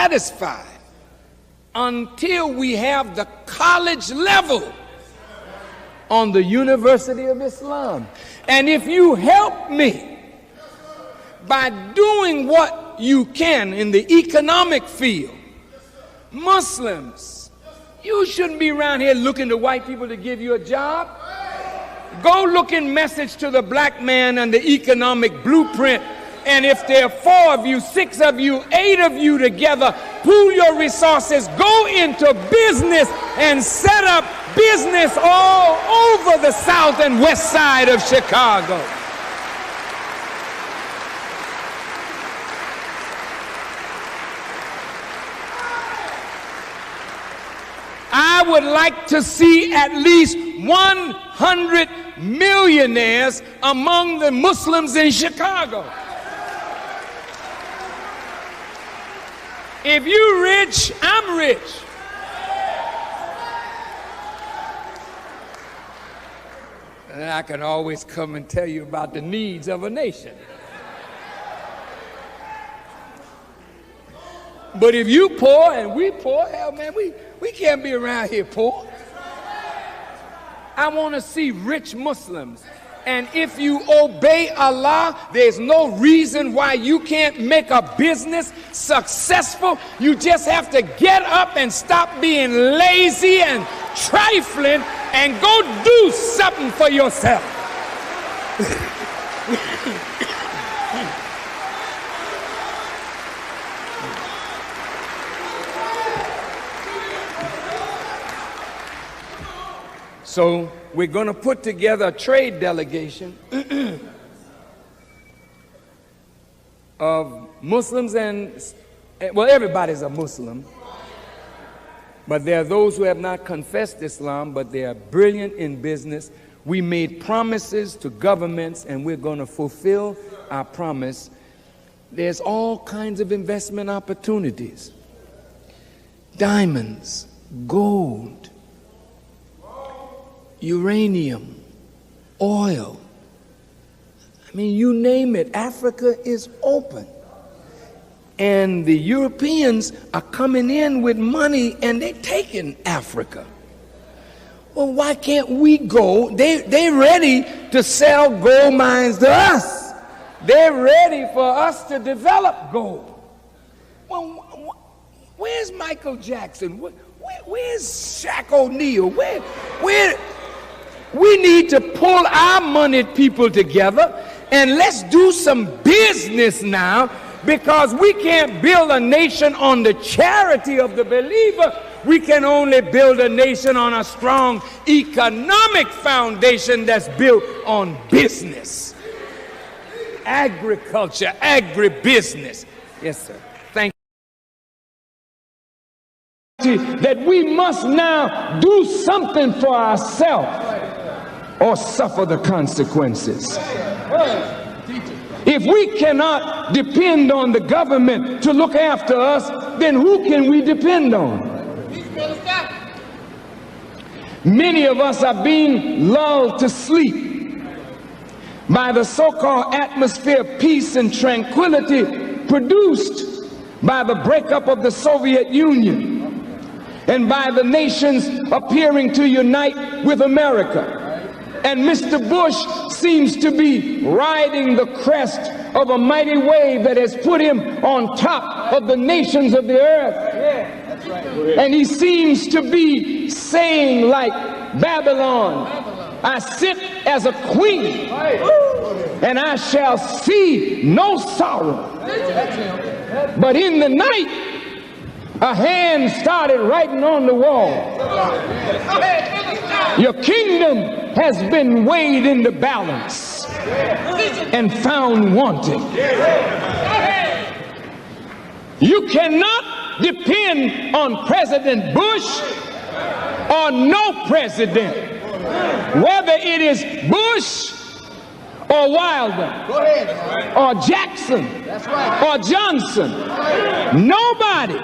satisfied until we have the college level on the University of Islam. And if you help me by doing what you can in the economic field, Muslims, you shouldn't be around here looking to white people to give you a job. Go look in Message to the Black Man and the Economic Blueprint, and if there are 4 of you, 6 of you, 8 of you together, pool your resources, go into business and set up business all over the south and west side of Chicago. I would like to see at least 100 millionaires among the Muslims in Chicago. If you're rich, I'm rich. And I can always come and tell you about the needs of a nation. But if you poor and we poor, hell man, we can't be around here poor. I want to see rich Muslims. And if you obey Allah, there's no reason why you can't make a business successful. You just have to get up and stop being lazy and trifling and go do something for yourself. So we're going to put together a trade delegation of Muslims and, well, everybody's a Muslim, but there are those who have not confessed Islam, but they are brilliant in business. We made promises to governments, and we're going to fulfill our promise. There's all kinds of investment opportunities. Diamonds, gold, uranium, oil. I mean, you name it, Africa is open. And the Europeans are coming in with money and they're taking Africa. Well, why can't we go? They're ready to sell gold mines to us. They're ready for us to develop gold. Well, where's Michael Jackson? Where's Shaq O'Neal? Where? We need to pull our moneyed people together and let's do some business now, because we can't build a nation on the charity of the believer. We can only build a nation on a strong economic foundation that's built on business, agriculture, agribusiness. Yes, sir. Thank you. That we must now do something for ourselves or suffer the consequences. If we cannot depend on the government to look after us, then who can we depend on? Many of us are being lulled to sleep by the so-called atmosphere of peace and tranquility produced by the breakup of the Soviet Union and by the nations appearing to unite with America. And Mr. Bush seems to be riding the crest of a mighty wave that has put him on top of the nations of the earth. Yeah, that's right. And he seems to be saying, like Babylon, I sit as a queen and I shall see no sorrow. But in the night, a hand started writing on the wall. Your kingdom has been weighed in the balance and found wanting. You cannot depend on President Bush or no president, whether it is Bush or Wilder or Jackson or Johnson. Nobody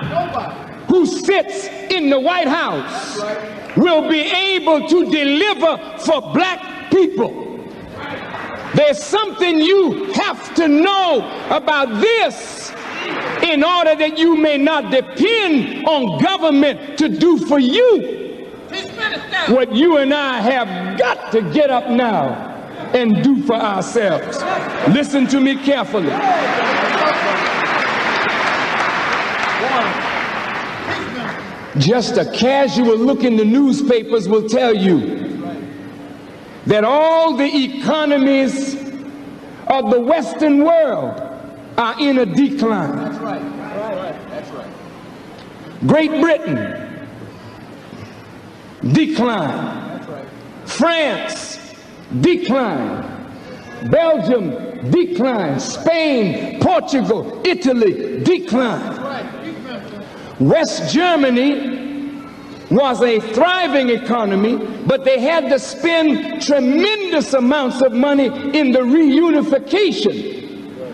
who sits in the White House will be able to deliver for black people. There's something you have to know about this in order that you may not depend on government to do for you what you and I have got to get up now and do for ourselves. Listen to me carefully. Just a casual look in the newspapers will tell you that all the economies of the Western world are in a decline. That's right. That's right. Great Britain, decline. That's right. France, decline. Belgium, decline. Spain, Portugal, Italy, decline. That's right. West Germany was a thriving economy, but they had to spend tremendous amounts of money in the reunification.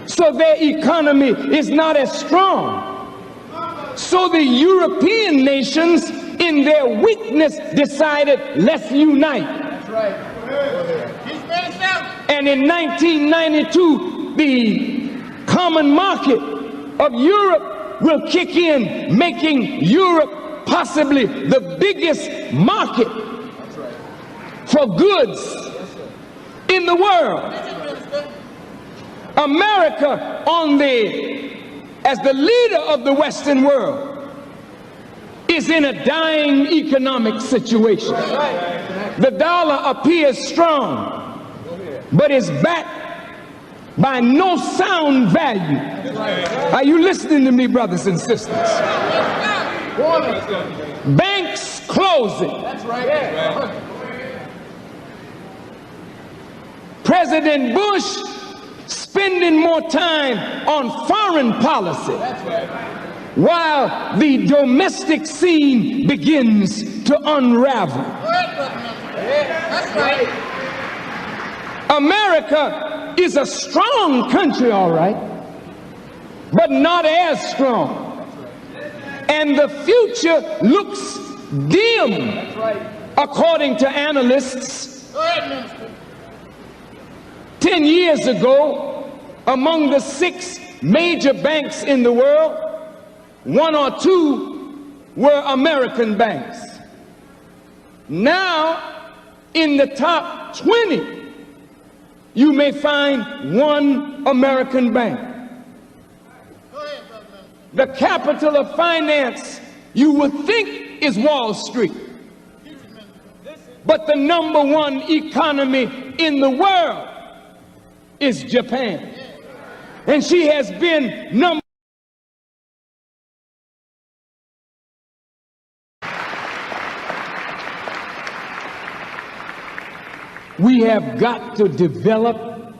So their economy is not as strong. So the European nations, in their weakness, decided, let's unite. That's right. And in 1992, the common market of Europe will kick in, making Europe possibly the biggest market for goods in the world. America, as the leader of the Western world, is in a dying economic situation. The dollar appears strong, but is backed by no sound value. Are you listening to me, brothers and sisters? Banks closing. President Bush spending more time on foreign policy while the domestic scene begins to unravel. America is a strong country, all right, but not as strong. And the future looks dim, according to analysts. 10 years ago, among the 6 major banks in the world, 1 or 2 were American banks. Now, in the top 20, you may find 1 American bank. The capital of finance, you would think, is Wall Street. But the #1 economy in the world is Japan. And she has been number. We have got to develop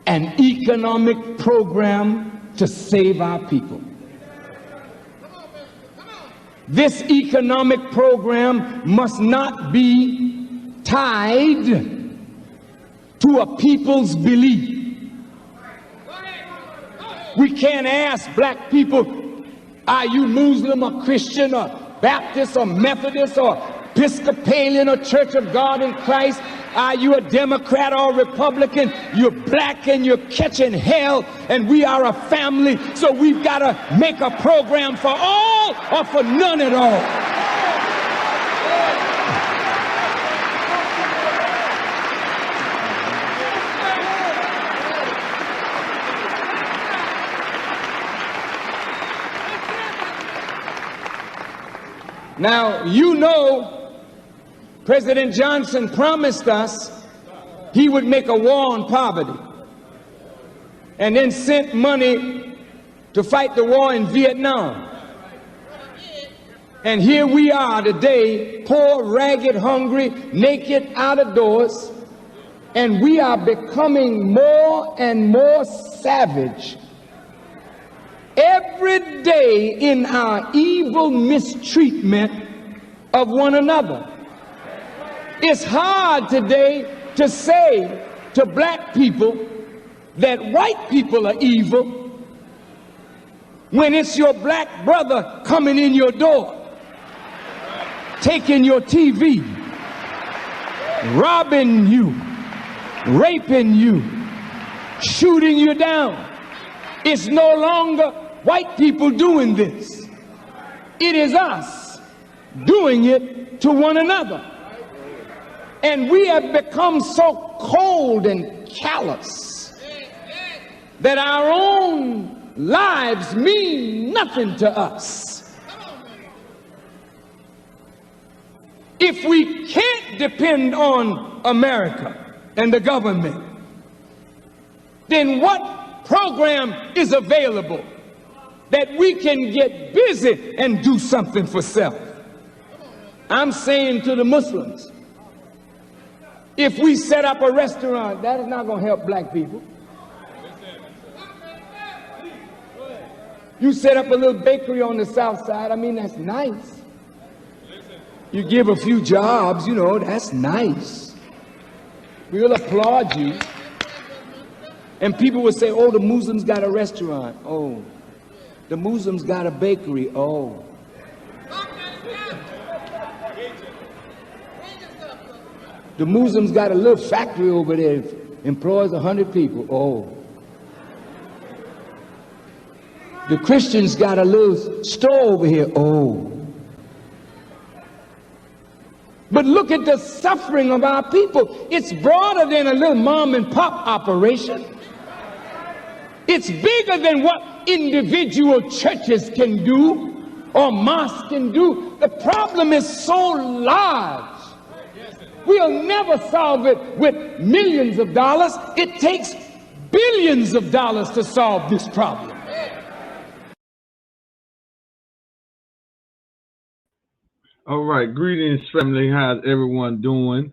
an economic program to save our people. This economic program must not be tied to a people's belief. We can't ask black people, are you Muslim or Christian or Baptist or Methodist or Episcopalian or Church of God in Christ? Are you a Democrat or Republican? You're black and you're catching hell, and we are a family, so we've got to make a program for all or for none at all. Now, you know, President Johnson promised us he would make a war on poverty, and then sent money to fight the war in Vietnam. And here we are today, poor, ragged, hungry, naked, out of doors, and we are becoming more and more savage every day in our evil mistreatment of one another. It's hard today to say to black people that white people are evil when it's your black brother coming in your door, taking your TV, robbing you, raping you, shooting you down. It's no longer white people doing this. It is us doing it to one another. And we have become so cold and callous that our own lives mean nothing to us. If we can't depend on America and the government, then what program is available that we can get busy and do something for self? I'm saying to the Muslims, if we set up a restaurant, that is not going to help black people. You set up a little bakery on the south side, I mean, that's nice. You give a few jobs, you know, that's nice. We'll applaud you. And people will say, oh, the Muslims got a restaurant. Oh, the Muslims got a bakery. Oh. The Muslims got a little factory over there, employs 100 people. Oh. The Christians got a little store over here. Oh. But look at the suffering of our people. It's broader than a little mom and pop operation. It's bigger than what individual churches can do or mosques can do. The problem is so large. We'll never solve it with millions of dollars. It takes billions of dollars to solve this problem. All right, greetings, family. How's everyone doing?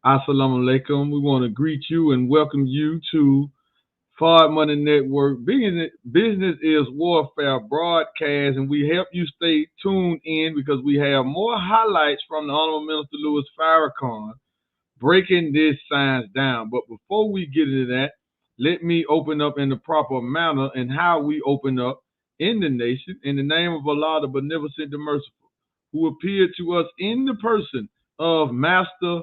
Assalamu alaikum. We want to greet you and welcome you to Forward Money Network. Business is Warfare broadcast, and we help you stay tuned in because we have more highlights from the Honorable Minister Louis Farrakhan breaking this science down. But before we get into that, let me open up in the proper manner and how we open up in the nation in the name of Allah, the Beneficent, the Merciful, who appeared to us in the person of Master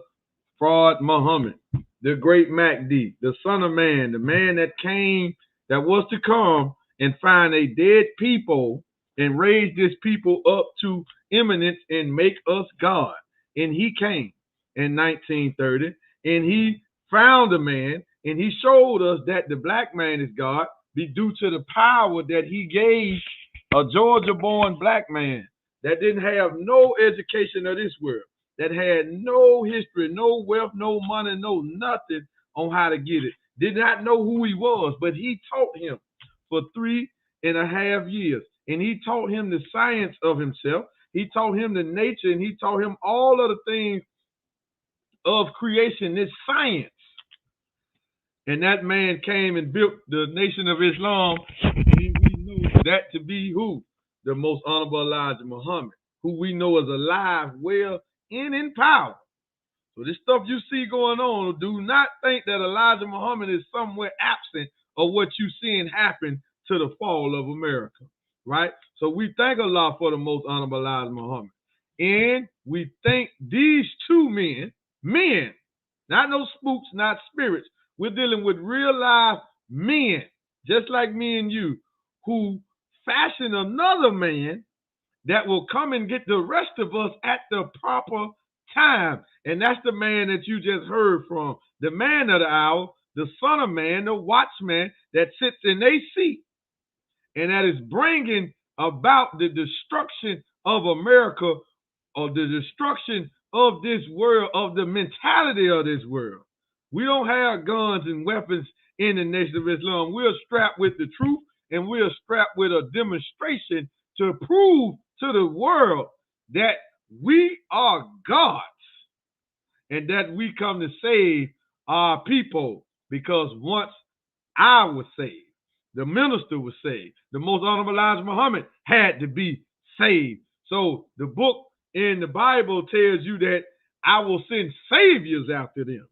Fraud Muhammad, the great Mahdi, the Son of Man, the man that came, that was to come and find a dead people and raise this people up to eminence and make us God. And he came in 1930 and he found a man and he showed us that the black man is God due to the power that he gave a Georgia-born black man that didn't have no education of this world, that had no history, no wealth, no money, no nothing on how to get it. Did not know who he was, but he taught him for 3.5 years. And he taught him the science of himself. He taught him the nature, and he taught him all of the things of creation, this science. And that man came and built the Nation of Islam. And we know that to be who? The most honorable Elijah Muhammad, who we know is alive, well, and in power. So this stuff you see going on, do not think that Elijah Muhammad is somewhere absent of what you seeing happen to the fall of America, right? So we thank Allah for the most honorable Elijah Muhammad. And we thank these two men, not no spooks, not spirits. We're dealing with real life men, just like me and you, who fashion another man that will come and get the rest of us at the proper time. And that's the man that you just heard from, the man of the hour, the Son of Man, the watchman that sits in a seat. And that is bringing about the destruction of America, or the destruction of this world, of the mentality of this world. We don't have guns and weapons in the Nation of Islam. We're strapped with the truth, and we're strapped with a demonstration to prove to the world that we are gods and that we come to save our people. Because once I was saved, the minister was saved, the most honorable Elijah Muhammad had to be saved. So the book in the Bible tells you that I will send saviors after them.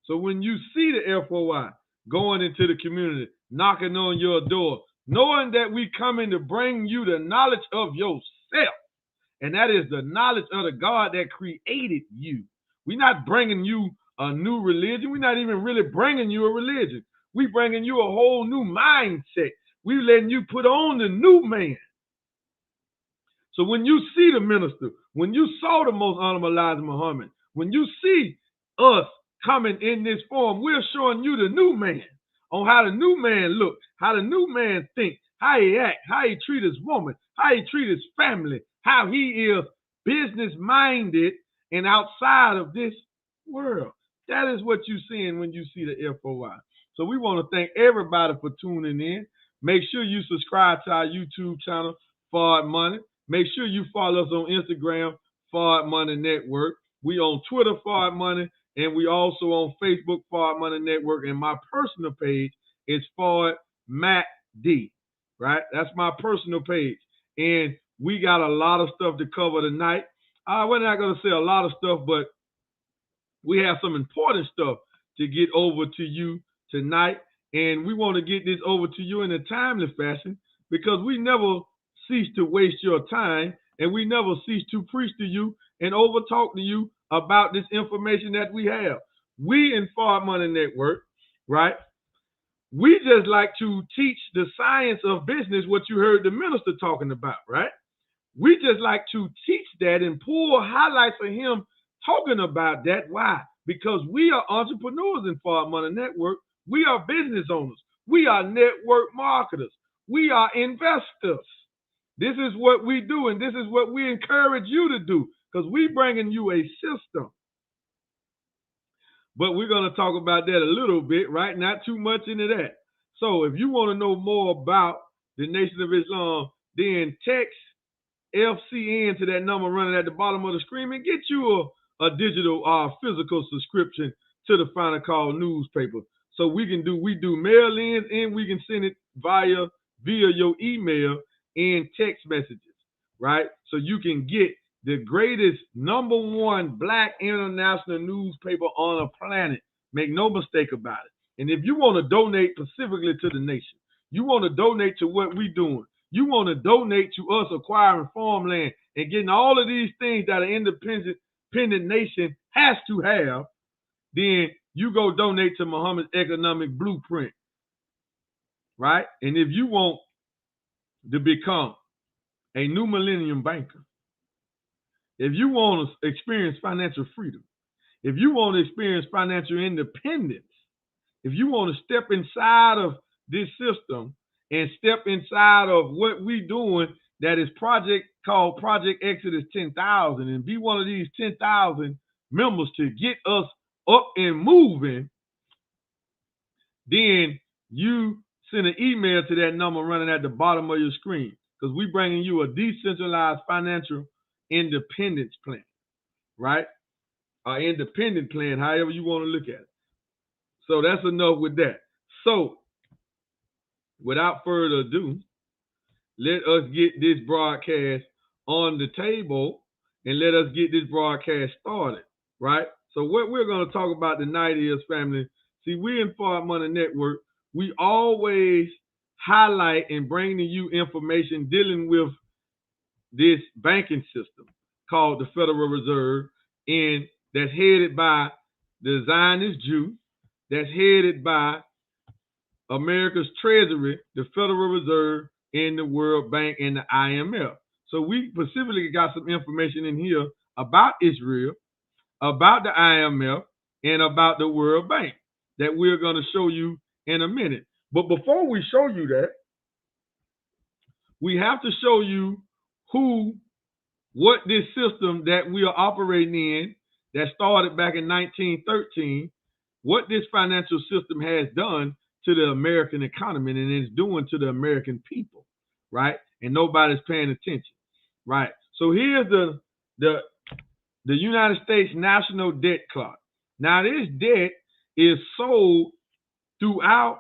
So when you see the FOI going into the community, knocking on your door, knowing that we coming to bring you the knowledge of yourself, and that is the knowledge of the God that created you. We're not bringing you a new religion. We're not even really bringing you a religion. We're bringing you a whole new mindset. We letting you put on the new man. So when you see the minister, when you saw the most honorable Elijah Muhammad, when you see us coming in this form, we're showing you the new man, on how the new man look, how the new man think, how he act, how he treat his woman, how he treat his family, how he is business minded and outside of this world. That is what you're seeing when you see the FOI. So we want to thank everybody for tuning in. Make sure you subscribe to our YouTube channel, Forward Money. Make sure you follow us on Instagram, Forward Money Network. We on Twitter, Forward Money, and we also on Facebook, Forward Money Network. And my personal page is Forward Mahdi, right? That's my personal page. And we got a lot of stuff to cover tonight. We're not going to say a lot of stuff, but we have some important stuff to get over to you tonight. And we want to get this over to you in a timely fashion because we never cease to waste your time, and we never cease to preach to you and over talk to you about this information that we have. We in Forward Money Network, right? We just like to teach the science of business, what you heard the minister talking about, right? We just like to teach that and pull highlights of him talking about that. Why? Because we are entrepreneurs in Forward Money Network. We are business owners. We are network marketers. We are investors. This is what we do, and this is what we encourage you to do, because we're bringing you a system. But we're going to talk about that a little bit, right? Not too much into that. So if you want to know more about the Nation of Islam, then text FCN to that number running at the bottom of the screen and get you a digital physical subscription to the Final Call newspaper. So we do mail-ins, and we can send it via your email and text messages, right? So you can get the greatest #1 black international newspaper on the planet. Make no mistake about it. And if you want to donate specifically to the nation, you want to donate to what we're doing, you want to donate to us acquiring farmland and getting all of these things that an independent nation has to have, then you go donate to Muhammad's economic blueprint, right? And if you want to become a new millennium banker, if you want to experience financial freedom, if you want to experience financial independence, if you want to step inside of this system and step inside of what we're doing, that is called Project Exodus 10,000, and be one of these 10,000 members to get us up and moving, then you send an email to that number running at the bottom of your screen, because we're bringing you a decentralized financial independence plan, right? An independent plan, however you want to look at it. So that's enough with that. So without further ado, let us get this broadcast on the table and let us get this broadcast started, right? So what we're going to talk about tonight is, family, see, we in Forward Money Network, we always highlight and bring to you information dealing with this banking system called the Federal Reserve, and that's headed by the Zionist Jew, that's headed by America's Treasury, the Federal Reserve, and the World Bank, and the IMF. So we specifically got some information in here about Israel, about the IMF, and about the World Bank that we're going to show you in a minute. But before we show you that, we have to show you what this system that we are operating in, that started back in 1913, what this financial system has done to the American economy and it's doing to the American people, right? And nobody's paying attention, right? So here's the United States national debt clock. Now this debt is sold throughout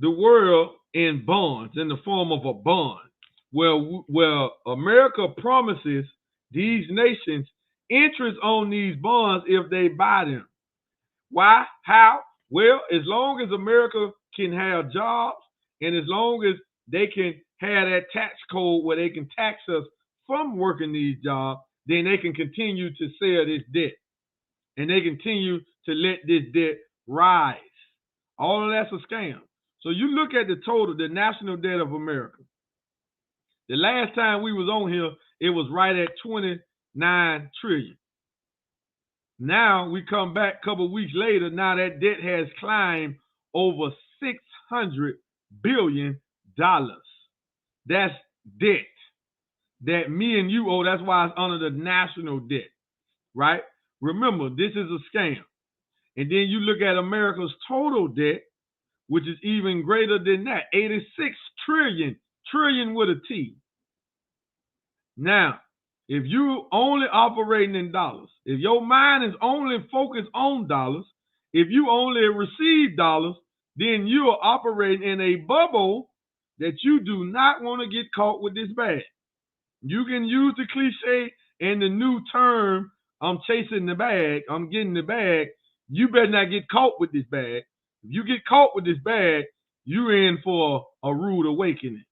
the world in bonds, in the form of a bond, where America promises these nations interest on these bonds if they buy them. Why? How? Well, as long as America can have jobs, and as long as they can have that tax code where they can tax us from working these jobs, then they can continue to sell this debt. And they continue to let this debt rise. All of that's a scam. So you look at the total, the national debt of America. The last time we was on here, it was right at 29 trillion. Now we come back a couple weeks later. Now that debt has climbed over $600 billion. That's debt that me and you owe. That's why it's under the national debt, right? Remember, this is a scam. And then you look at America's total debt, which is even greater than that, 86 trillion with a T. Now, if you only operating in dollars, if your mind is only focused on dollars, if you only receive dollars, then you are operating in a bubble that you do not want to get caught with this bag. You can use the cliche and the new term, I'm chasing the bag, I'm getting the bag. You better not get caught with this bag. If you get caught with this bag, you're in for a rude awakening.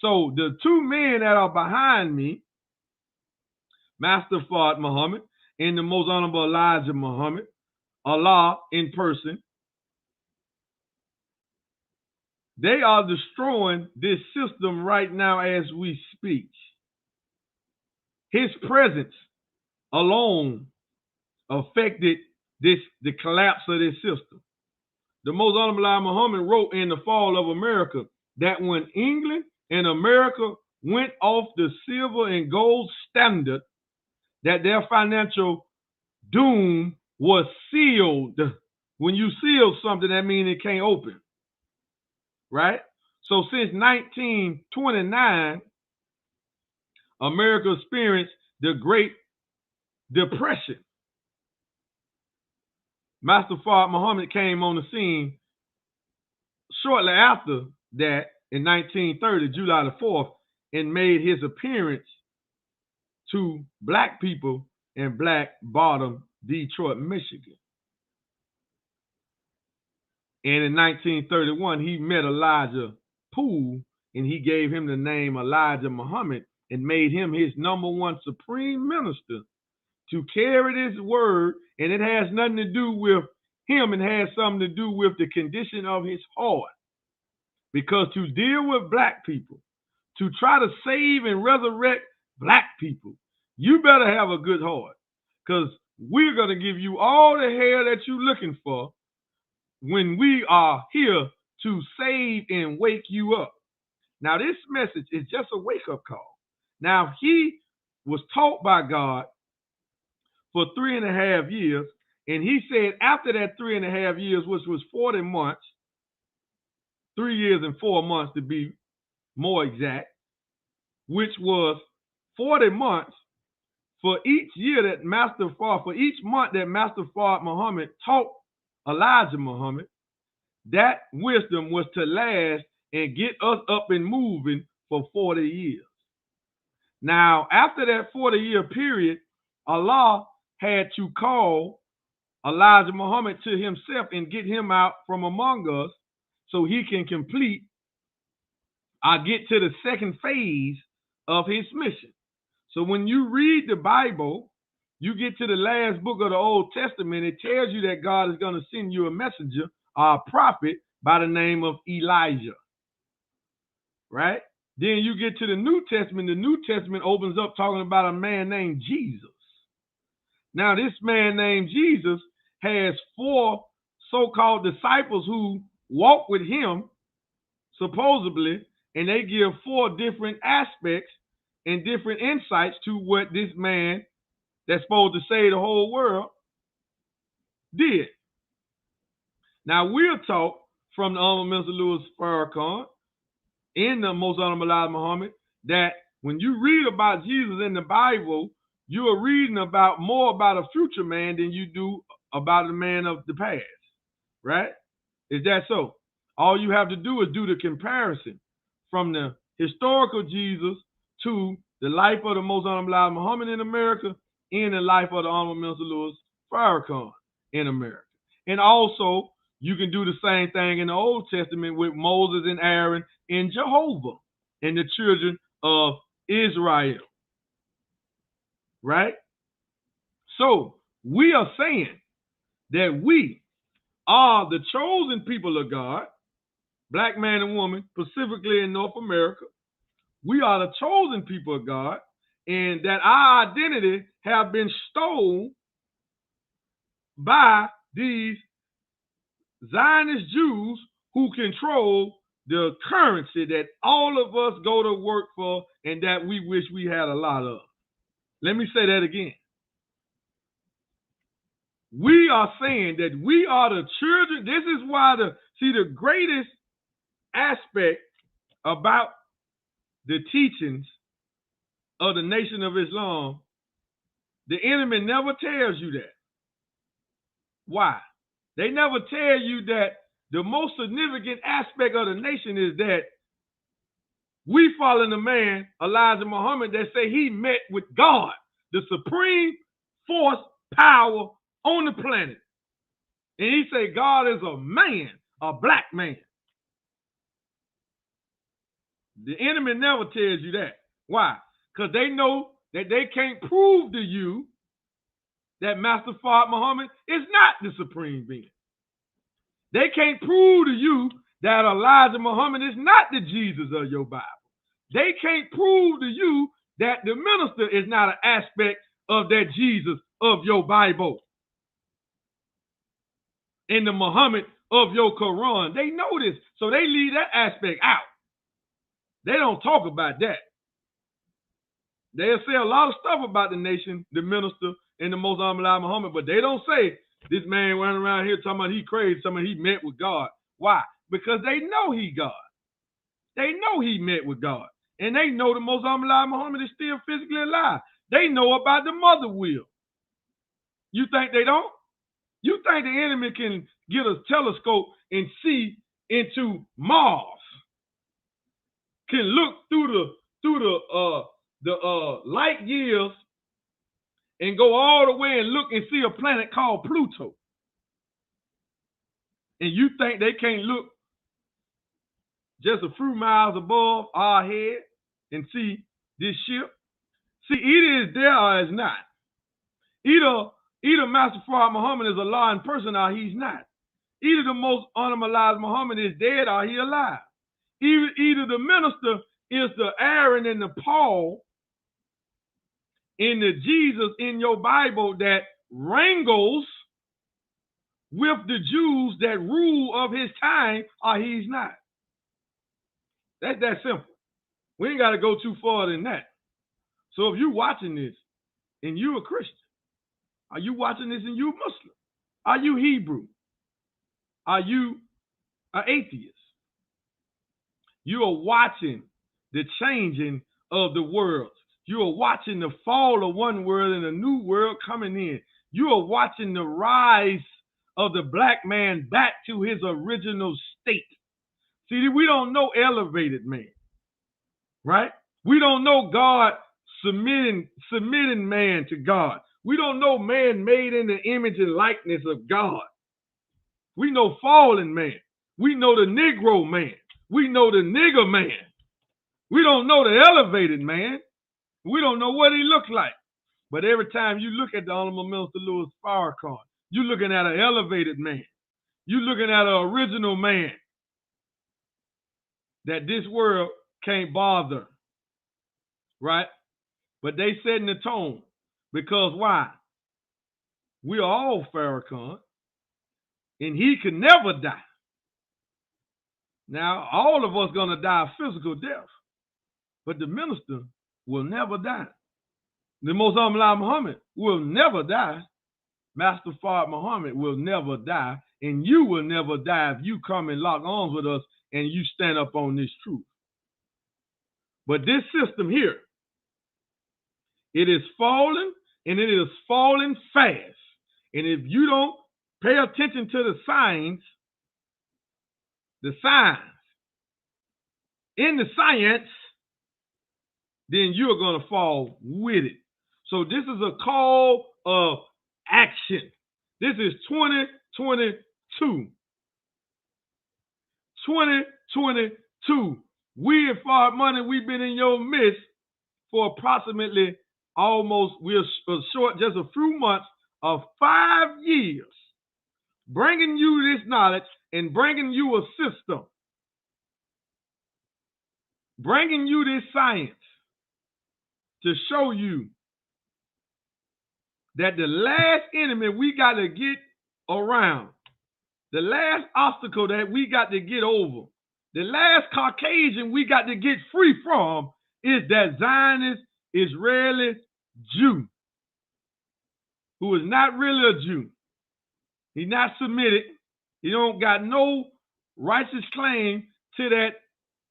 So the two men that are behind me, Master Fard Muhammad and the Most Honorable Elijah Muhammad, Allah in person, they are destroying this system right now as we speak. His presence alone affected the collapse of this system. The Most Honorable Elijah Muhammad wrote in The Fall of America that when England and America went off the silver and gold standard, that their financial doom was sealed. When you seal something, that means it can't open, right? So since 1929, America experienced the Great Depression. Master Fard Muhammad came on the scene shortly after that in 1930, July the 4th, and made his appearance to black people in Black Bottom, Detroit, Michigan. And in 1931, he met Elijah Poole, and he gave him the name Elijah Muhammad and made him his #1 supreme minister to carry this word. And it has nothing to do with him. It has something to do with the condition of his heart. Because to deal with black people, to try to save and resurrect black people, you better have a good heart. Because we're going to give you all the hair that you're looking for when we are here to save and wake you up. Now, this message is just a wake-up call. Now, he was taught by God for 3.5 years, and he said after that 3.5 years, which was 40 months, 3 years and 4 months to be more exact, which was 40 months for each year that Master Fard, for each month that Master Fard Muhammad taught Elijah Muhammad, that wisdom was to last and get us up and moving for 40 years. Now, after that 40-year period, Allah had to call Elijah Muhammad to himself and get him out from among us so he can complete get to the second phase of his mission. So when you read the Bible, you get to the last book of the Old Testament, it tells you that God is going to send you a messenger or a prophet by the name of Elijah, right? Then you get to the New Testament. The New Testament opens up talking about a man named Jesus. Now, this man named Jesus has 4 so-called disciples who walk with him, supposedly, and they give 4 different aspects and different insights to what this man that's supposed to save the whole world did. Now, we're taught from the Honorable Mr. Louis Farrakhan and the Most Honorable Elijah Muhammad that when you read about Jesus in the Bible, you are reading about more about a future man than you do about the man of the past, right? Is that so? All you have to do is do the comparison from the historical Jesus to the life of the Most Honorable Elijah Muhammad in America and the life of the Honorable Mr. Louis Farrakhan in America. And also, you can do the same thing in the Old Testament with Moses and Aaron and Jehovah and the children of Israel, right? So we are saying that we are the chosen people of God, black man and woman, specifically in North America. We are the chosen people of God, and that our identity have been stolen by these Zionist Jews who control the currency that all of us go to work for and that we wish we had a lot of. Let me say that again. We are saying that we are the children. This is why the greatest aspect about the teachings of the Nation of Islam, the enemy never tells you that. Why? They never tell you that the most significant aspect of the nation is that we follow the man, Elijah Muhammad, that say he met with God, the supreme force, power on the planet. And he say God is a man, a black man. The enemy never tells you that. Why? Because they know that they can't prove to you that Master Fard Muhammad is not the supreme being. They can't prove to you that Elijah Muhammad is not the Jesus of your Bible. They can't prove to you that the minister is not an aspect of that Jesus of your Bible. And the Muhammad of your Quran. They know this, so they leave that aspect out. They don't talk about that. They'll say a lot of stuff about the nation, the minister, and the Most Honorable Muhammad, but they don't say this man running around here talking about he crazy, talking about he met with God. Why? Because they know he God. They know he met with God. And they know the Most Honorable Muhammad is still physically alive. They know about the mother wheel. You think they don't? You think the enemy can get a telescope and see into Mars? Can look through the light years and go all the way and look and see a planet called Pluto. And you think they can't look just a few miles above our head and see this ship? See, either it's there or it's not. Either Master Fard Muhammad is a lying person or he's not. Either the Most Honorable Elijah Muhammad is dead or he alive. Either the minister is the Aaron and the Paul in the Jesus in your Bible that wrangles with the Jews that rule of his time, or he's not. That's that simple. We ain't got to go too far than that. So if you're watching this and you're a Christian, are you watching this and you're Muslim? Are you Hebrew? Are you an atheist? You are watching the changing of the world. You are watching the fall of one world and a new world coming in. You are watching the rise of the black man back to his original state. See, we don't know elevated man, right? We don't know God submitting man to God. We don't know man made in the image and likeness of God. We know fallen man. We know the Negro man. We know the nigger man. We don't know the elevated man. We don't know what he looked like. But every time you look at the Honorable Minister Louis Farrakhan, you're looking at an elevated man. You're looking at an original man that this world can't bother, right? But they setting the tone because why? We are all Farrakhan, and he could never die. Now, all of us gonna die a physical death, but the minister will never die. The Most Honorable Muhammad will never die. Master Fard Muhammad will never die, and you will never die if you come and lock arms with us and you stand up on this truth. But this system here, it is falling, and it is falling fast. And if you don't pay attention to the signs in the science, then you're going to fall with it. So this is a call of action. This is 2022. 2022. We at Fard Money, we've been in your midst for approximately we're short just a few months of 5 years, bringing you this knowledge and bringing you a system bringing you this science to show you that the last enemy we got to get around, the last obstacle that we got to get over, the last Caucasian we got to get free from is that Zionist Israeli Jew who is not really a Jew. He's not Semitic. He don't got no righteous claim to that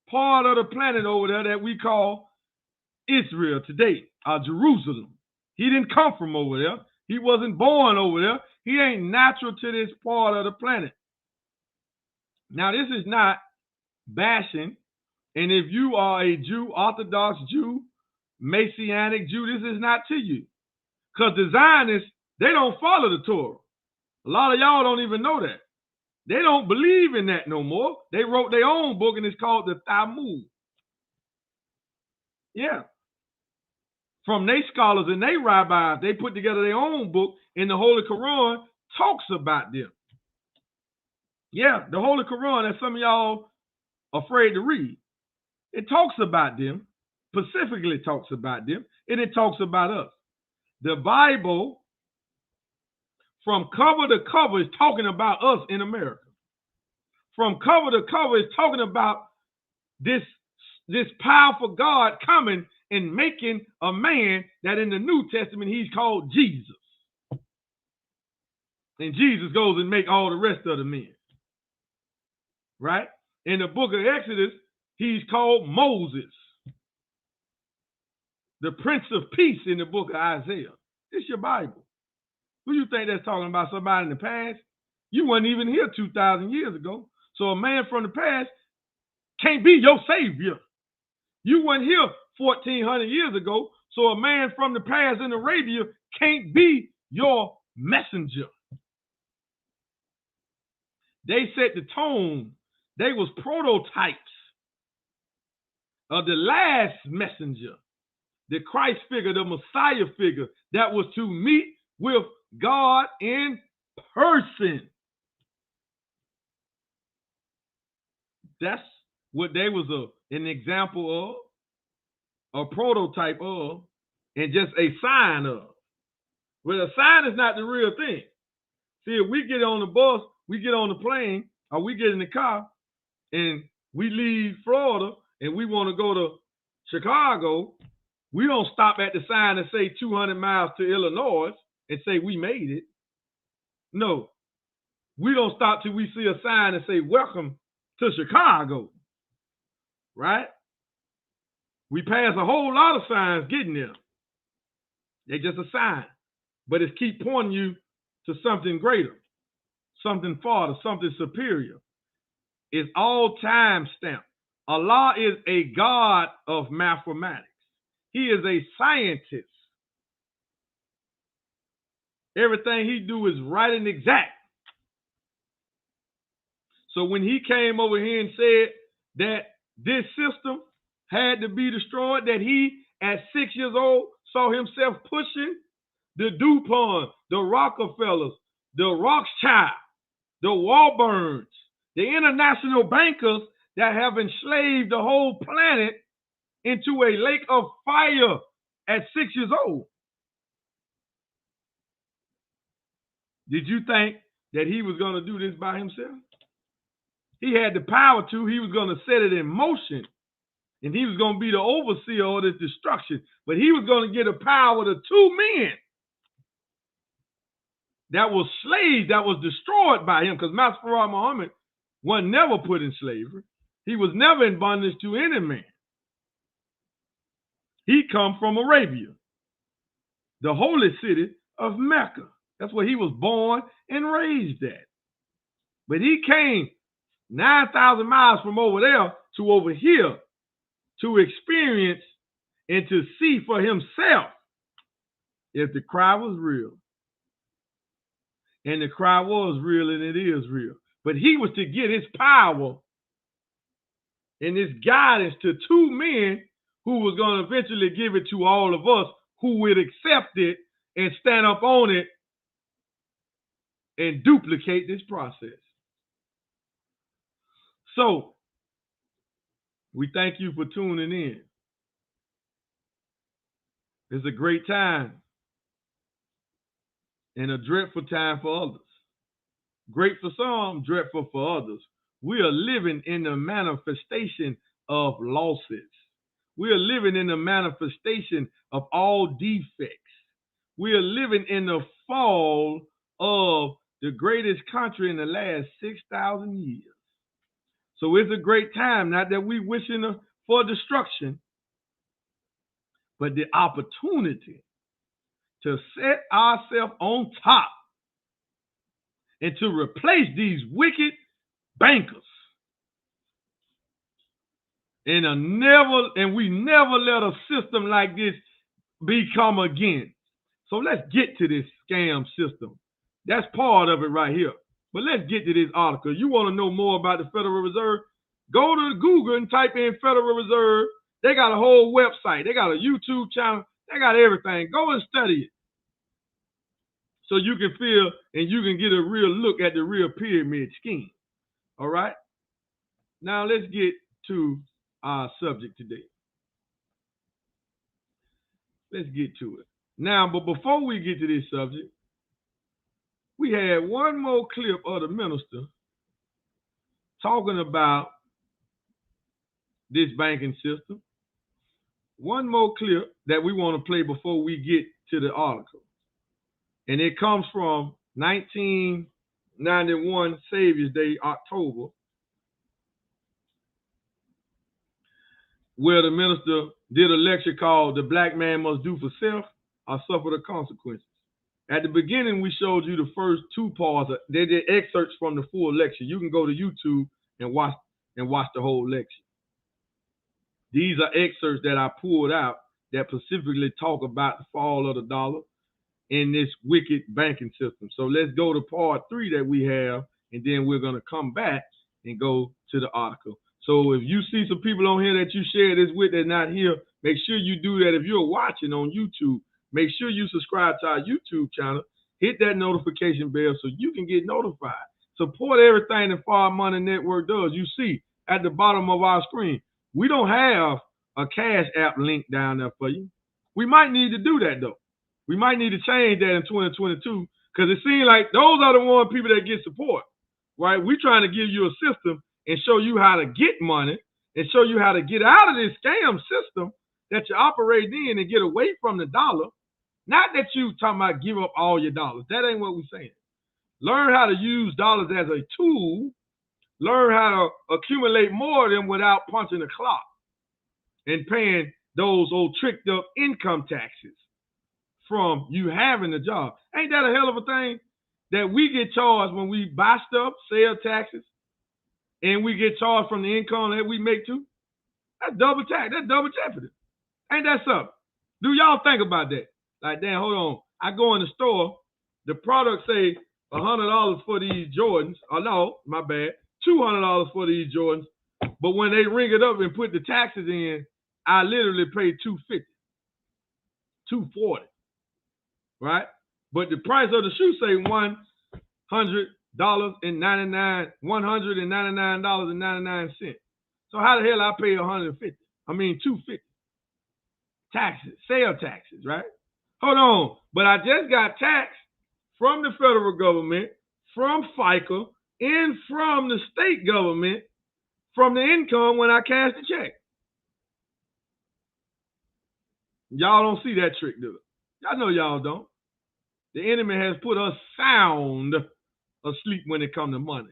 part of the planet over there that we call Israel today, Jerusalem. He didn't come from over there. He wasn't born over there. He ain't natural to this part of the planet. Now, this is not bashing. And if you are a Jew, Orthodox Jew, Messianic Jew, this is not to you. Because the Zionists, they don't follow the Torah. A lot of y'all don't even know that. They don't believe in that no more. They wrote their own book, and it's called the Talmud. Yeah. From their scholars and their rabbis, they put together their own book, and the Holy Quran talks about them. Yeah, the Holy Quran that some of y'all afraid to read. It talks about them, specifically talks about them, and it talks about us. The Bible, from cover to cover, is talking about us in America. From cover to cover, is talking about this powerful God coming and making a man that in the New Testament he's called Jesus. And Jesus goes and make all the rest of the men. Right? In the book of Exodus, he's called Moses. The Prince of Peace in the book of Isaiah. It's your Bible. Who you think that's talking about? Somebody in the past? You weren't even here 2,000 years ago. So a man from the past can't be your savior. You weren't here 1,400 years ago. So a man from the past in Arabia can't be your messenger. They set the tone. They was prototypes of the last messenger, the Christ figure, the Messiah figure that was to meet with God in person. That's what they was an example of, a prototype of, and just a sign of. Well, a sign is not the real thing. See, if we get on the bus, we get on the plane, or we get in the car, and we leave Florida, and we want to go to Chicago, we don't stop at the sign and say 200 miles to Illinois and say we made it. No. We don't stop till we see a sign and say, welcome to Chicago. Right? We pass a whole lot of signs getting there. They're just a sign. But it keep pointing you to something greater, something farther, something superior. It's all time stamped. Allah is a God of mathematics. He is a scientist. Everything he do is right and exact. So when he came over here and said that this system had to be destroyed, that he, at 6 years old, saw himself pushing the DuPont, the Rockefellers, the Rothschild, the Warburns, the international bankers that have enslaved the whole planet into a lake of fire at 6 years old. Did you think that he was going to do this by himself? He had the power to. He was going to set it in motion. And he was going to be the overseer of this destruction. But he was going to get a power to two men that was slaves, that was destroyed by him. Because Master Muhammad was never put in slavery. He was never in bondage to any man. He come from Arabia, the holy city of Mecca. That's where he was born and raised at. But he came 9,000 miles from over there to over here to experience and to see for himself if the cry was real. And the cry was real, and it is real. But he was to get his power and his guidance to two men who was going to eventually give it to all of us who would accept it and stand up on it and duplicate this process. So, We thank you for tuning in. It's a great time and a dreadful time for others. Great for some, dreadful for others. We are living in the manifestation of losses. We are living in the manifestation of all defects. We are living in the fall of the greatest country in the last 6,000 years. So it's a great time, not that we wishing for destruction, but the opportunity to set ourselves on top and to replace these wicked bankers. And we never let a system like this become again. So let's get to this scam system. That's part of it right here. But let's get to this article. You want to know more about the Federal Reserve? Go to Google and type in Federal Reserve. They got a whole website. They got a YouTube channel. They got everything. Go and study it. So you can feel and you can get a real look at the real pyramid scheme. All right? Now let's get to our subject today. Let's get to it. Now, but before we get to this subject, we had one more clip of the minister talking about this banking system. One more clip that we want to play before we get to the article. And it comes from 1991 Savior's Day, October, where the minister did a lecture called "The Black Man Must Do for Self or Suffer the Consequences." At the beginning, we showed you the first two parts. They did excerpts from the full lecture. You can go to YouTube and watch the whole lecture. These are excerpts that I pulled out that specifically talk about the fall of the dollar in this wicked banking system. So let's go to part 3 that we have, and then we're going to come back and go to the article. So if you see some people on here that you share this with that are not here, make sure you do that. If you're watching on YouTube, make sure you subscribe to our YouTube channel. Hit that notification bell so you can get notified. Support everything that Far Money Network does. You see at the bottom of our screen, we don't have a Cash App link down there for you. We might need to do that, though. We might need to change that in 2022 because it seems like those are the one people that get support, right? We're trying to give you a system and show you how to get money and show you how to get out of this scam system that you're operating in and get away from the dollar. Not that you talking about give up all your dollars. That ain't what we're saying. Learn how to use dollars as a tool. Learn how to accumulate more of them without punching the clock and paying those old tricked up income taxes from you having a job. Ain't that a hell of a thing that we get charged when we buy stuff, sell taxes, and we get charged from the income that we make too? That's double tax. That's double jeopardy. Ain't that something? Do y'all think about that? Like, damn, hold on. I go in the store, the product say $100 for these Jordans. Oh, no, my bad. $200 for these Jordans. But when they ring it up and put the taxes in, I literally pay $250, $240, right? But the price of the shoe say $199.99. So how the hell I pay $250? Taxes, sale taxes, right? Hold on, but I just got taxed from the federal government, from FICA, and from the state government from the income when I cash the check. Y'all don't see that trick, do it? Y'all know y'all don't. The enemy has put us sound asleep when it comes to money.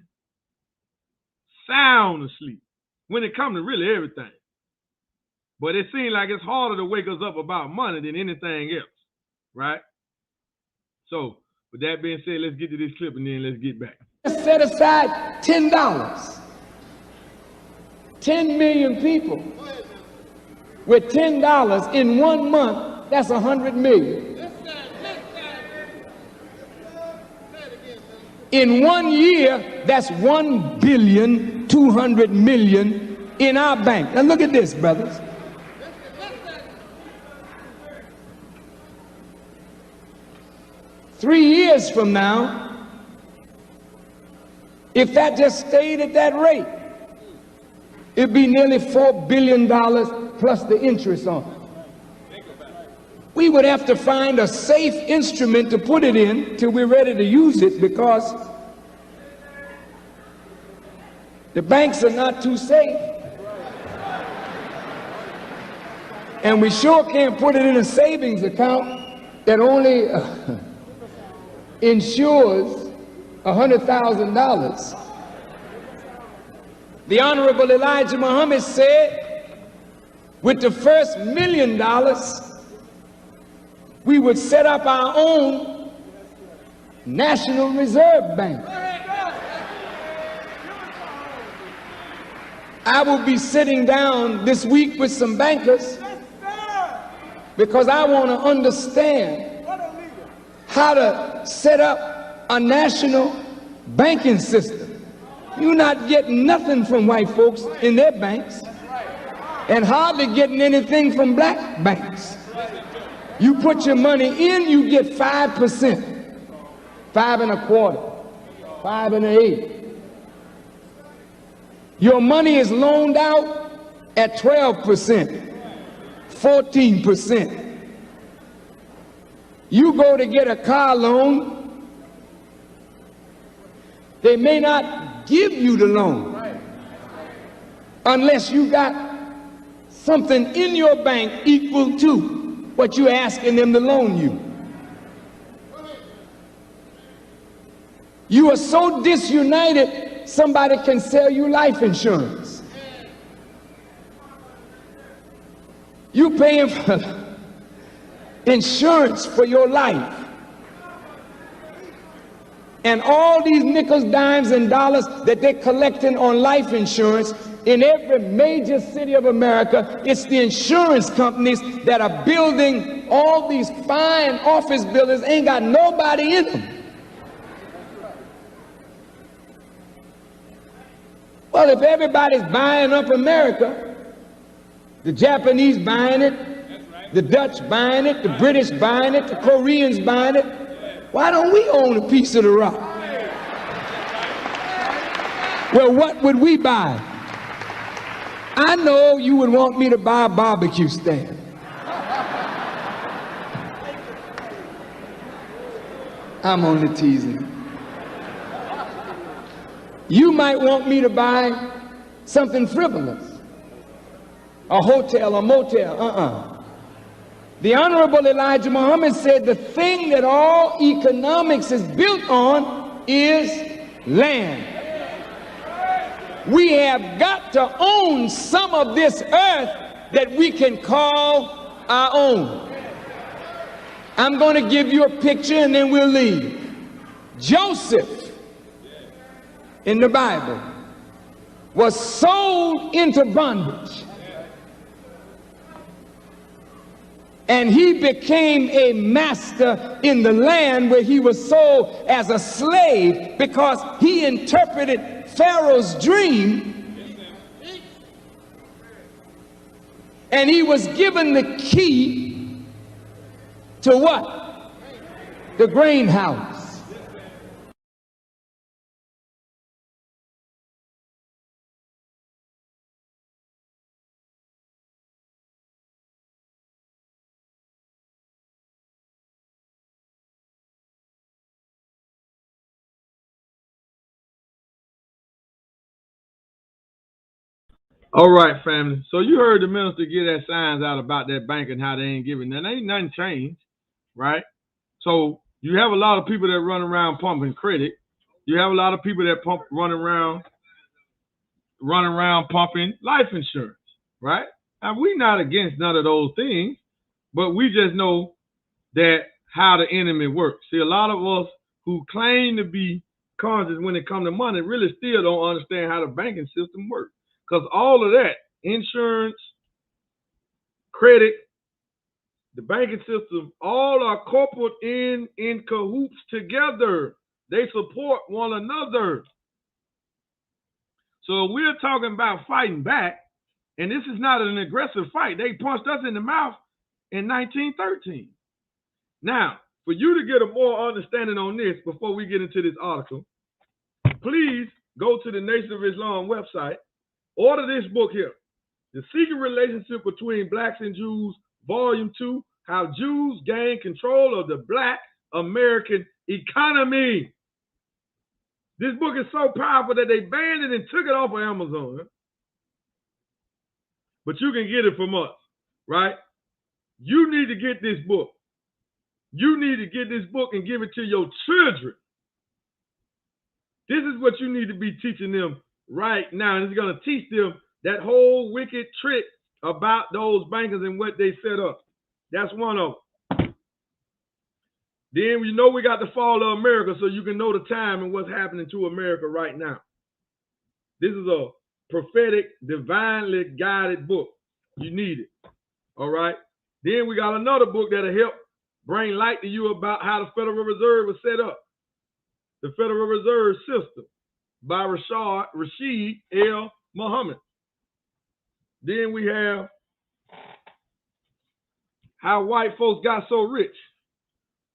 Sound asleep when it comes to really everything. But it seems like it's harder to wake us up about money than anything else, right? So, with that being said, let's get to this clip and then let's get back. Set aside $10. 10 million people with $10 in 1 month, that's 100 million. In 1 year, that's 1,200,000,000 in our bank. Now look at this, brothers. Three years from now, if that just stayed at that rate, it'd be nearly $4 billion plus the interest on it. We would have to find a safe instrument to put it in till we're ready to use it, because the banks are not too safe. And we sure can't put it in a savings account that only insures $100,000. The Honorable Elijah Muhammad said, with the first $1 million, we would set up our own National Reserve Bank. I will be sitting down this week with some bankers because I want to understand how to set up a national banking system. You're not getting nothing from white folks in their banks and hardly getting anything from black banks. You put your money in, you get 5%, 5 1/4, 5 1/8. Your money is loaned out at 12%, 14%. You go to get a car loan, they may not give you the loan unless you got something in your bank equal to what you're asking them to loan you. You are so disunited, somebody can sell you life insurance. You paying for insurance for your life. And all these nickels, dimes, and dollars that they're collecting on life insurance in every major city of America, it's the insurance companies that are building all these fine office buildings, ain't got nobody in them. Well, if everybody's buying up America, the Japanese buying it, the Dutch buying it, the British buying it, the Koreans buying it, why don't we own a piece of the rock? Well, what would we buy? I know you would want me to buy a barbecue stand. I'm only teasing. You might want me to buy something frivolous, a hotel, a motel. The Honorable Elijah Muhammad said the thing that all economics is built on is land. We have got to own some of this earth that we can call our own. I'm going to give you a picture and then we'll leave. Joseph in the Bible was sold into bondage. And he became a master in the land where he was sold as a slave because he interpreted Pharaoh's dream. And he was given the key to what? The grain house. All right, family. So you heard the minister get that signs out about that bank and how they ain't giving. Now, ain't nothing changed, right? So you have a lot of people that run around pumping credit. You have a lot of people that run around pumping life insurance, right? Now, we're not against none of those things, but we just know that how the enemy works. See, a lot of us who claim to be conscious when it comes to money really still don't understand how the banking system works. Because all of that, insurance, credit, the banking system, all are corporate in cahoots together. They support one another. So we're talking about fighting back, and this is not an aggressive fight. They punched us in the mouth in 1913. Now, for you to get a more understanding on this before we get into this article, please go to the Nation of Islam website Order this book here. The Secret Relationship Between Blacks and Jews, Volume 2, How Jews Gain Control of the Black American Economy. This book is so powerful that they banned it and took it off of Amazon. But you can get it from us, right? You need to get this book. You need to get this book and give it to your children. This is what you need to be teaching them right now. And it's going to teach them that whole wicked trick about those bankers and what they set up. That's one of them. Then we know we got the fall of America, so you can know the time and what's happening to America right now. This is a prophetic, divinely guided book. You need it. All right. Then we got another book that'll help bring light to you about how the Federal Reserve was set up. The Federal Reserve System by Rashid L. Muhammad. Then we have How White Folks Got So Rich.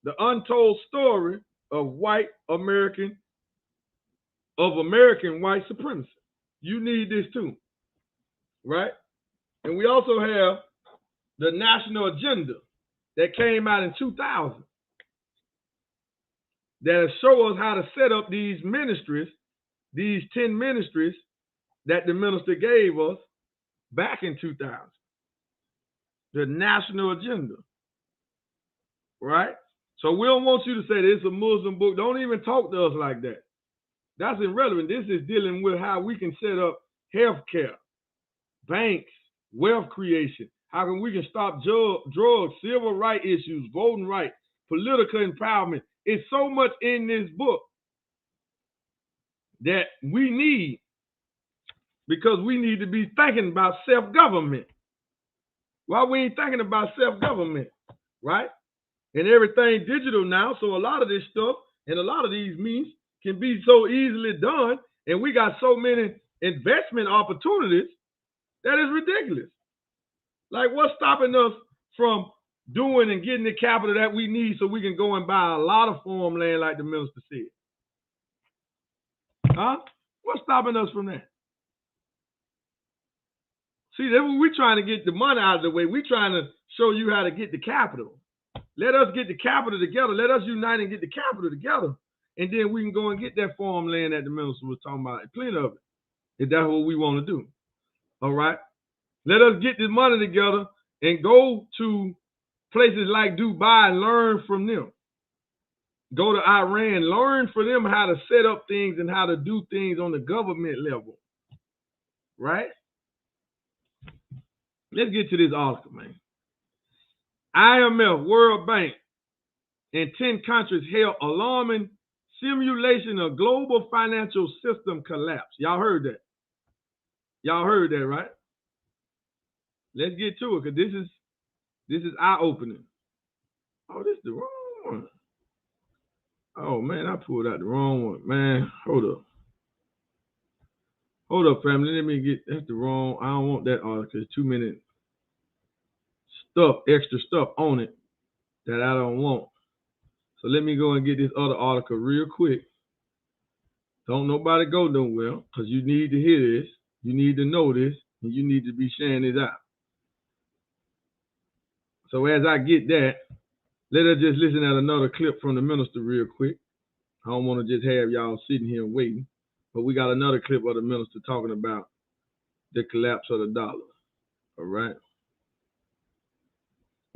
The Untold Story of American white supremacy. You need this too, right? And we also have the National Agenda that came out in 2000 that'll show us how to set up these ministries, these 10 ministries that the minister gave us back in 2000. The National Agenda, right? So we don't want you to say this is a Muslim book. Don't even talk to us like that. That's irrelevant. This is dealing with how we can set up healthcare, banks, wealth creation. How can we can stop drugs, civil rights issues, voting rights, political empowerment. It's so much in this book that we need, because we need to be thinking about self-government. Why we ain't thinking about self-government, right? And everything digital now, so a lot of this stuff and a lot of these means can be so easily done, and we got so many investment opportunities that is ridiculous. Like, what's stopping us from doing and getting the capital that we need so we can go and buy a lot of farmland like the minister said? Huh? What's stopping us from that? See, that's what we're trying to get the money out of the way. We're trying to show you how to get the capital. Let us get the capital together. Let us unite and get the capital together. And then we can go and get that farmland that the minister was talking about. Plenty of it. If that's what we want to do. All right? Let us get this money together and go to places like Dubai and learn from them. Go to Iran, learn from them how to set up things and how to do things on the government level. Right? Let's get to this article, man. IMF, World Bank, and 10 countries held alarming simulation of global financial system collapse. Y'all heard that? Y'all heard that, right? Let's get to it, because this is eye-opening. Oh, this is the wrong one. Oh, man, I pulled out the wrong one. Man, hold up. Hold up, family. Let me get, that's the wrong, I don't want that article. There's too many extra stuff on it that I don't want. So let me go and get this other article real quick. Don't nobody go nowhere, because you need to hear this. You need to know this, and you need to be sharing this out. So as I get that, let us just listen at another clip from the minister real quick. I don't want to just have y'all sitting here waiting, but we got another clip of the minister talking about the collapse of the dollar. All right?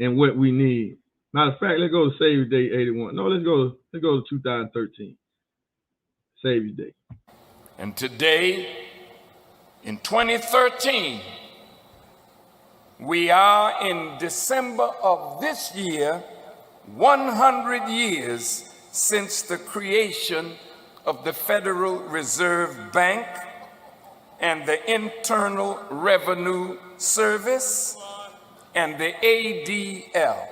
And what we need. Matter of fact, let's go to Savior's Day 81. No, let's go to 2013. Savior's Day. And today, in 2013, we are in December of this year, 100 years since the creation of the Federal Reserve Bank and the Internal Revenue Service and the ADL,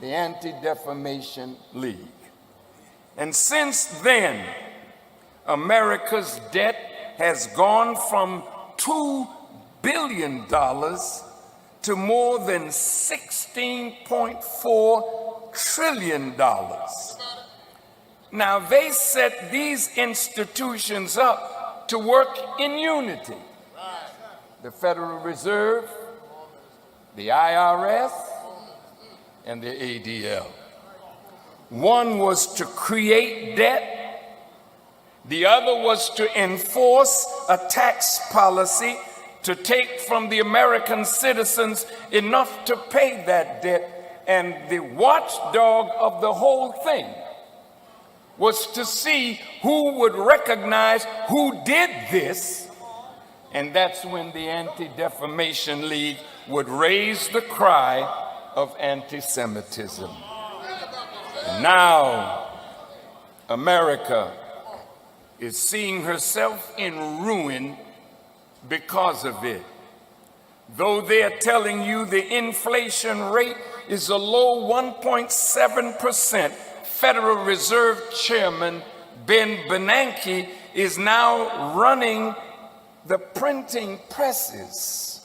the Anti-Defamation League. And since then, America's debt has gone from $2 billion to more than $16.4 trillion. Now, they set these institutions up to work in unity. the Federal Reserve, the IRS, and the ADL. One was to create debt. The other was to enforce a tax policy to take from the American citizens enough to pay that debt. And the watchdog of the whole thing was to see who would recognize who did this. And that's when the Anti-Defamation League would raise the cry of anti-Semitism. Now, America is seeing herself in ruin because of it. Though they're telling you the inflation rate is a low 1.7%, Federal Reserve Chairman Ben Bernanke is now running the printing presses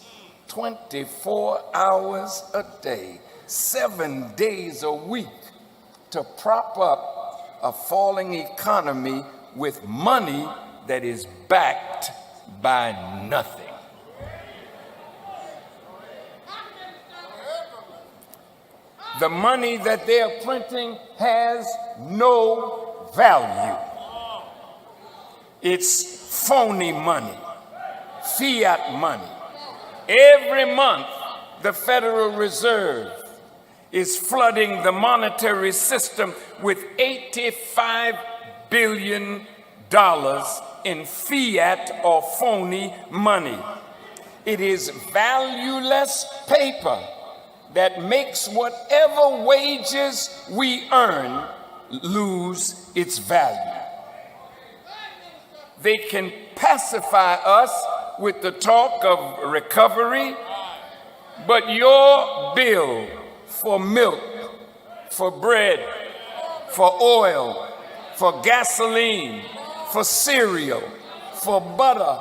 24 hours a day, 7 days a week, to prop up a falling economy with money that is backed by nothing. The money that they are printing has no value. It's phony money, fiat money. Every month, the Federal Reserve is flooding the monetary system with $85 billion in fiat or phony money. It is valueless paper that makes whatever wages we earn lose its value. They can pacify us with the talk of recovery, but your bill for milk, for bread, for oil, for gasoline, for cereal, for butter,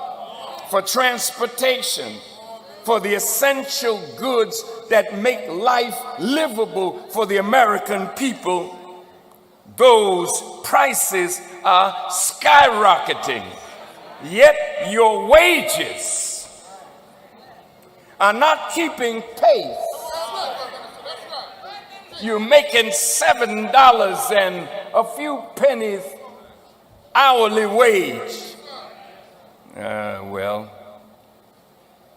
for transportation, for the essential goods that make life livable for the American people, those prices are skyrocketing. Yet your wages are not keeping pace. You're making $7 and a few pennies hourly wage. Well,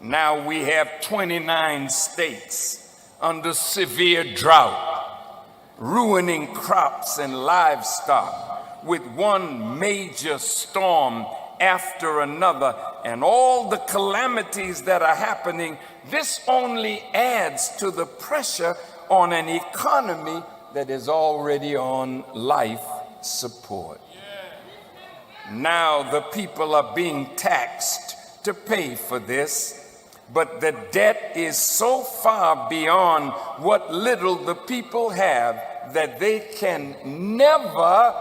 now we have 29 states under severe drought, ruining crops and livestock with one major storm after another, and all the calamities that are happening. This only adds to the pressure on an economy that is already on life support. Now the people are being taxed to pay for this, but the debt is so far beyond what little the people have that they can never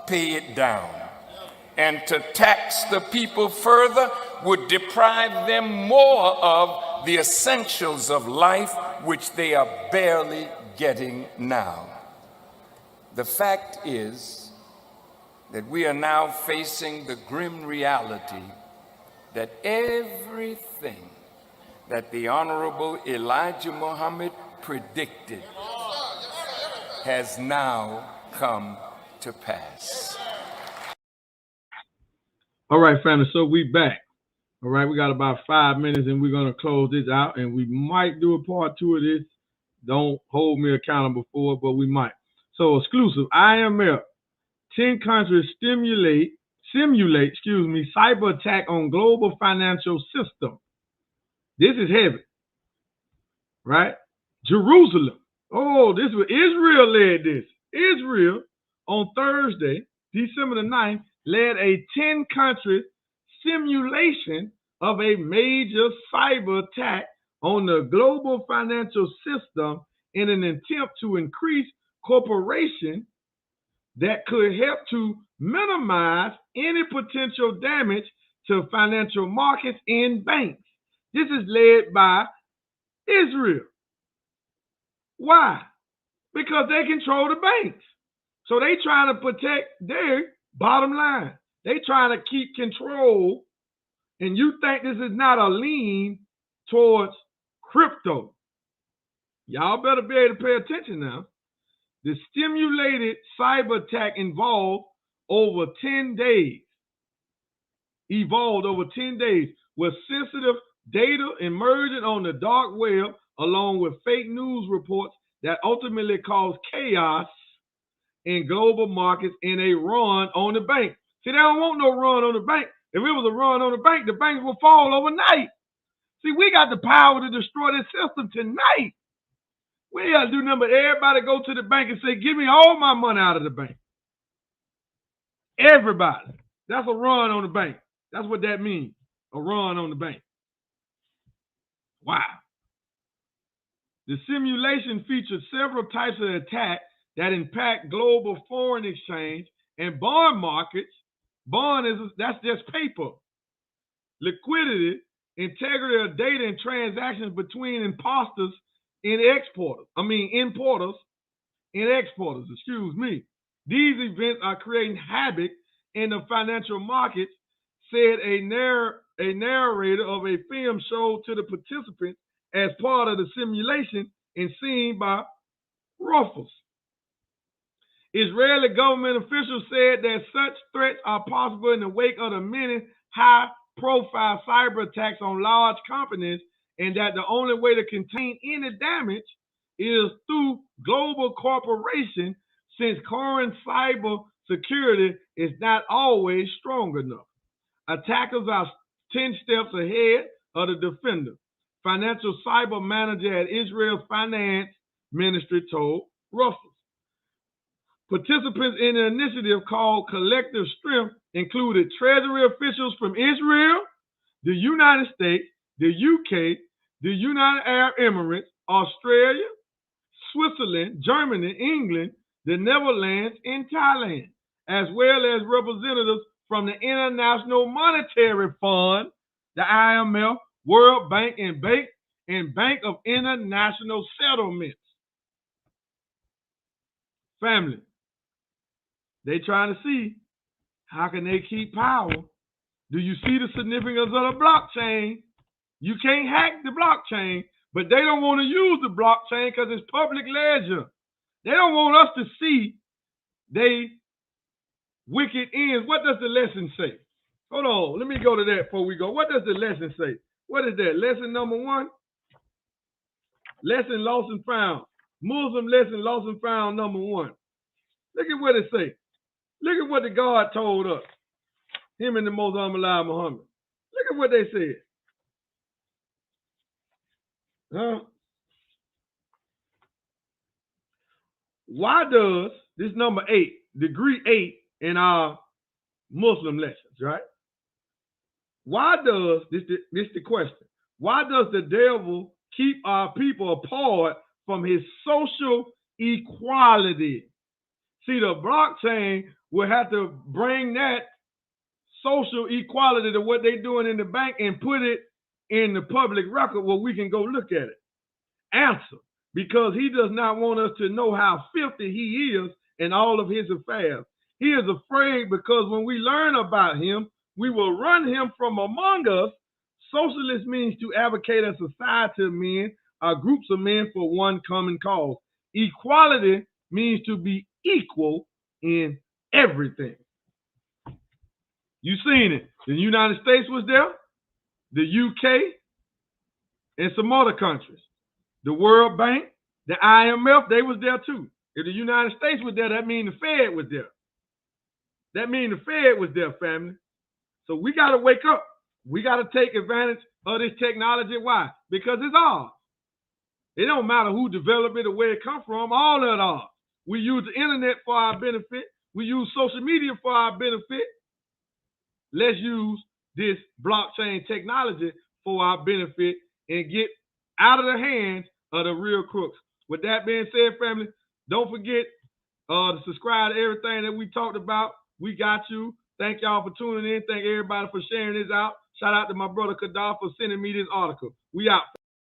pay it down. And to tax the people further would deprive them more of the essentials of life, which they are barely getting now. The fact is that we are now facing the grim reality that everything that the Honorable Elijah Muhammad predicted has now come to pass. All right, family, so we back. All right, we got about 5 minutes and we're going to close this out, and we might do a part 2 of this. Don't hold me accountable for it, but we might. So exclusive, IMF, 10 countries simulate, cyber attack on global financial system. This is heavy, right? Jerusalem. Oh, this was Israel led this. Israel on Thursday, December the 9th, led a 10-country simulation of a major cyber attack on the global financial system in an attempt to increase cooperation that could help to minimize any potential damage to financial markets and banks. This is led by Israel. Why? Because they control the banks. So they trying to protect their bottom line. They trying to keep control and you think this is not a lean towards crypto, y'all better be able to pay attention now. The stimulated cyber attack evolved over 10 days, with sensitive data emerging on the dark web, along with fake news reports that ultimately caused chaos in global markets in a run on the bank. See, they don't want no run on the bank. If it was a run on the banks will fall overnight. See, we got the power to destroy this system tonight. We got to do nothing but everybody go to the bank and say, give me all my money out of the bank. Everybody. That's a run on the bank. That's what that means, a run on the bank. Wow. The simulation featured several types of attacks that impact global foreign exchange and bond markets. That's just paper. Liquidity, integrity of data and transactions between importers and exporters. These events are creating havoc in the financial markets, said a narrator of a film showed to the participants as part of the simulation and seen by Reuters. Israeli government officials said that such threats are possible in the wake of the many high-profile cyber attacks on large companies, and that the only way to contain any damage is through global cooperation, since current cyber security is not always strong enough. Attackers are 10 steps ahead of the defender, financial cyber manager at Israel's finance ministry told Reuters. Participants in the initiative, called Collective Strength, included Treasury officials from Israel, the United States, the UK, the United Arab Emirates, Australia, Switzerland, Germany, England, the Netherlands, and Thailand, as well as representatives from the International Monetary Fund, the IMF, World Bank, and Bank of International Settlements. Family, they trying to see how can they keep power. Do you see the significance of the blockchain? You can't hack the blockchain, but they don't want to use the blockchain because it's public ledger. They don't want us to see they wicked ends. What does the lesson say? Hold on, let me go to that before we go. What does the lesson say? What is that? Lesson number 1? Lesson lost and found. Muslim lesson lost and found number 1. Look at what it say. Look at what the God told us. Him and the Most Honorable Muhammad. Look at what they said. Why does this number 8, degree 8 in our Muslim lessons, right? Why does this the question? Why does the devil keep our people apart from his social equality? See, the blockchain will have to bring that social equality to what they're doing in the bank and put it in the public record where we can go look at it. Answer: because he does not want us to know how filthy he is in all of his affairs. He is afraid because when we learn about him, we will run him from among us. Socialist means to advocate a society of men, or groups of men for one common cause. Equality means to be equal in everything. You seen it. The United States was there, the UK, and some other countries. The World Bank, the IMF, they was there too. If the United States was there, that means the Fed was there. That means the Fed was there, family. So we got to wake up. We got to take advantage of this technology. Why? Because it's ours. It don't matter who developed it or where it come from. All of it ours. We use the internet for our benefit. We use social media for our benefit. Let's use this blockchain technology for our benefit and get out of the hands of the real crooks. With that being said, family, don't forget to subscribe to everything that we talked about. We got you. Thank y'all for tuning in. Thank everybody for sharing this out. Shout out to my brother Kadar for sending me this article. We out.